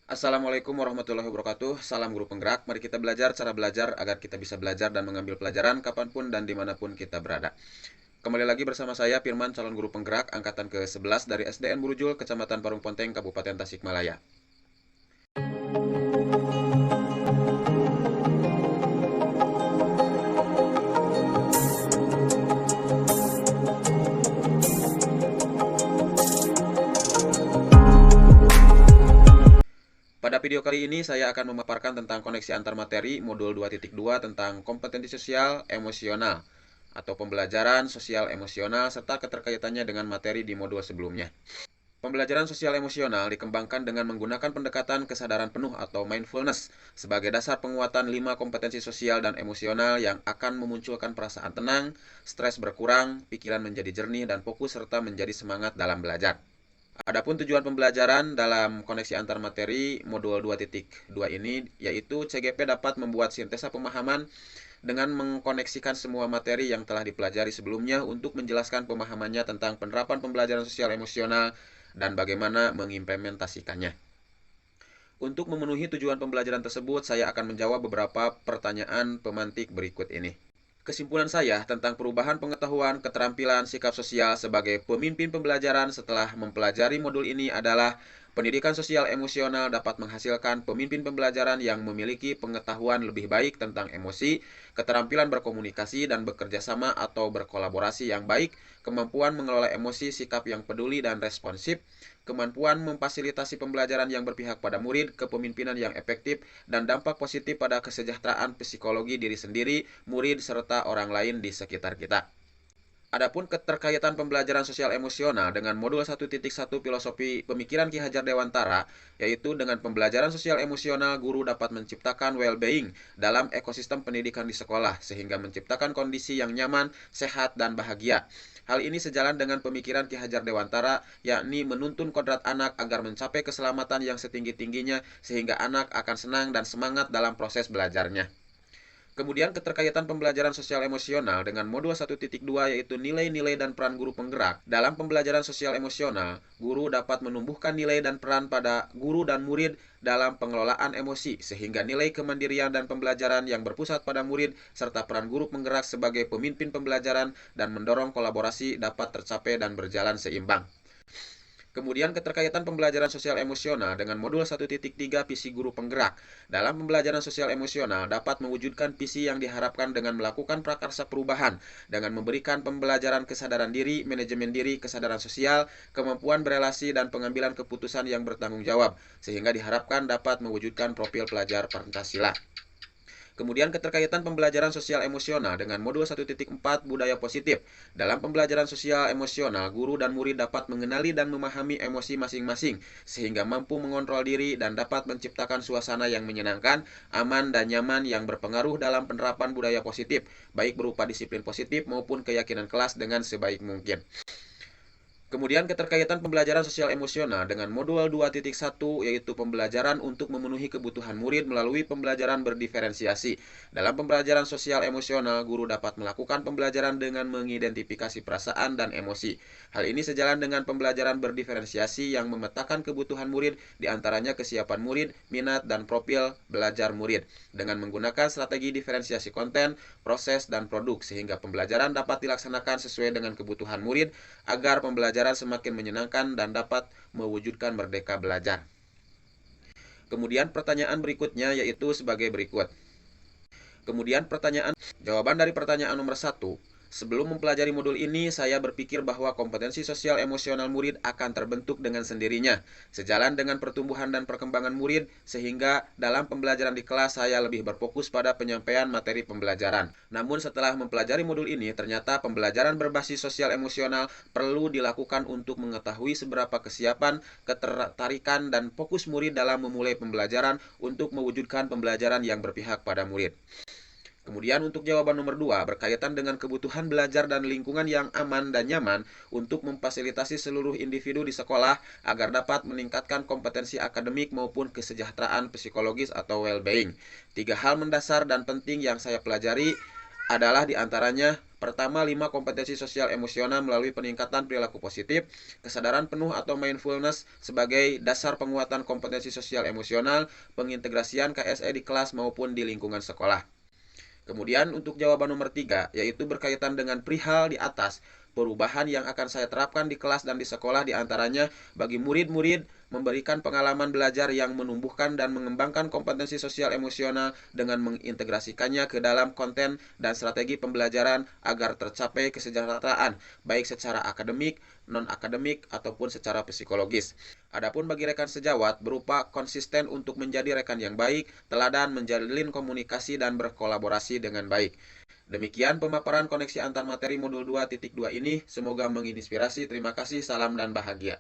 Assalamualaikum warahmatullahi wabarakatuh. Salam guru penggerak. Mari kita belajar cara belajar agar kita bisa belajar dan mengambil pelajaran kapanpun dan dimanapun kita berada. Kembali lagi bersama saya Firman, calon guru penggerak angkatan ke-11 dari SDN Burujul, Kecamatan Parung Ponteng, Kabupaten Tasikmalaya. Pada video kali ini saya akan memaparkan tentang koneksi antar materi modul 2.2 tentang kompetensi sosial emosional atau pembelajaran sosial emosional serta keterkaitannya dengan materi di modul sebelumnya. Pembelajaran sosial emosional dikembangkan dengan menggunakan pendekatan kesadaran penuh atau mindfulness sebagai dasar penguatan 5 kompetensi sosial dan emosional yang akan memunculkan perasaan tenang, stres berkurang, pikiran menjadi jernih dan fokus serta menjadi semangat dalam belajar. Adapun tujuan pembelajaran dalam koneksi antar materi modul 2.2 ini yaitu CGP dapat membuat sintesa pemahaman dengan mengkoneksikan semua materi yang telah dipelajari sebelumnya untuk menjelaskan pemahamannya tentang penerapan pembelajaran sosial emosional dan bagaimana mengimplementasikannya. Untuk memenuhi tujuan pembelajaran tersebut, saya akan menjawab beberapa pertanyaan pemantik berikut ini. Kesimpulan saya tentang perubahan pengetahuan, keterampilan, sikap sosial sebagai pemimpin pembelajaran setelah mempelajari modul ini adalah pendidikan sosial emosional dapat menghasilkan pemimpin pembelajaran yang memiliki pengetahuan lebih baik tentang emosi, keterampilan berkomunikasi dan bekerja sama atau berkolaborasi yang baik, kemampuan mengelola emosi, sikap yang peduli dan responsif, kemampuan memfasilitasi pembelajaran yang berpihak pada murid, kepemimpinan yang efektif, dan dampak positif pada kesejahteraan psikologi diri sendiri, murid, serta orang lain di sekitar kita. Adapun keterkaitan pembelajaran sosial emosional dengan modul 1.1 filosofi pemikiran Ki Hajar Dewantara, yaitu dengan pembelajaran sosial emosional, guru dapat menciptakan well-being dalam ekosistem pendidikan di sekolah, sehingga menciptakan kondisi yang nyaman, sehat, dan bahagia. Hal ini sejalan dengan pemikiran Ki Hajar Dewantara, yakni menuntun kodrat anak agar mencapai keselamatan yang setinggi-tingginya, sehingga anak akan senang dan semangat dalam proses belajarnya. Kemudian keterkaitan pembelajaran sosial emosional dengan modul 1.2 yaitu nilai-nilai dan peran guru penggerak. Dalam pembelajaran sosial emosional, guru dapat menumbuhkan nilai dan peran pada guru dan murid dalam pengelolaan emosi, sehingga nilai kemandirian dan pembelajaran yang berpusat pada murid serta peran guru penggerak sebagai pemimpin pembelajaran dan mendorong kolaborasi dapat tercapai dan berjalan seimbang. Kemudian keterkaitan pembelajaran sosial emosional dengan modul 1.3 visi guru penggerak. Dalam pembelajaran sosial emosional dapat mewujudkan visi yang diharapkan dengan melakukan prakarsa perubahan, dengan memberikan pembelajaran kesadaran diri, manajemen diri, kesadaran sosial, kemampuan berelasi, dan pengambilan keputusan yang bertanggung jawab, sehingga diharapkan dapat mewujudkan profil pelajar Pancasila. Kemudian keterkaitan pembelajaran sosial emosional dengan modul 1.4 budaya positif. Dalam pembelajaran sosial emosional, guru dan murid dapat mengenali dan memahami emosi masing-masing sehingga mampu mengontrol diri dan dapat menciptakan suasana yang menyenangkan, aman dan nyaman yang berpengaruh dalam penerapan budaya positif, baik berupa disiplin positif maupun keyakinan kelas dengan sebaik mungkin. Kemudian keterkaitan pembelajaran sosial emosional dengan modul 2.1 yaitu pembelajaran untuk memenuhi kebutuhan murid melalui pembelajaran berdiferensiasi. Dalam pembelajaran sosial emosional, guru dapat melakukan pembelajaran dengan mengidentifikasi perasaan dan emosi. Hal ini sejalan dengan pembelajaran berdiferensiasi yang memetakan kebutuhan murid, diantaranya kesiapan murid, minat, dan profil belajar murid, dengan menggunakan strategi diferensiasi konten, proses, dan produk, sehingga pembelajaran dapat dilaksanakan sesuai dengan kebutuhan murid agar pembelajaran semakin menyenangkan dan dapat mewujudkan merdeka belajar. Kemudian pertanyaan berikutnya yaitu sebagai berikut. Jawaban dari pertanyaan nomor 1. Sebelum mempelajari modul ini, saya berpikir bahwa kompetensi sosial emosional murid akan terbentuk dengan sendirinya, sejalan dengan pertumbuhan dan perkembangan murid, sehingga dalam pembelajaran di kelas saya lebih berfokus pada penyampaian materi pembelajaran. Namun setelah mempelajari modul ini, ternyata pembelajaran berbasis sosial emosional perlu dilakukan untuk mengetahui seberapa kesiapan, ketertarikan, dan fokus murid dalam memulai pembelajaran untuk mewujudkan pembelajaran yang berpihak pada murid. Kemudian untuk jawaban nomor 2 berkaitan dengan kebutuhan belajar dan lingkungan yang aman dan nyaman untuk memfasilitasi seluruh individu di sekolah agar dapat meningkatkan kompetensi akademik maupun kesejahteraan psikologis atau well-being. 3 hal mendasar dan penting yang saya pelajari adalah diantaranya pertama, 5 kompetensi sosial emosional melalui peningkatan perilaku positif, kesadaran penuh atau mindfulness sebagai dasar penguatan kompetensi sosial emosional, pengintegrasian KSE di kelas maupun di lingkungan sekolah. Kemudian untuk jawaban nomor 3, yaitu berkaitan dengan perihal di atas, perubahan yang akan saya terapkan di kelas dan di sekolah diantaranya bagi murid-murid memberikan pengalaman belajar yang menumbuhkan dan mengembangkan kompetensi sosial emosional dengan mengintegrasikannya ke dalam konten dan strategi pembelajaran agar tercapai kesejahteraan, baik secara akademik, non-akademik, ataupun secara psikologis. Adapun bagi rekan sejawat berupa konsisten untuk menjadi rekan yang baik, teladan menjalin komunikasi dan berkolaborasi dengan baik. Demikian pemaparan koneksi antar materi modul 2.2 ini, semoga menginspirasi. Terima kasih, salam dan bahagia.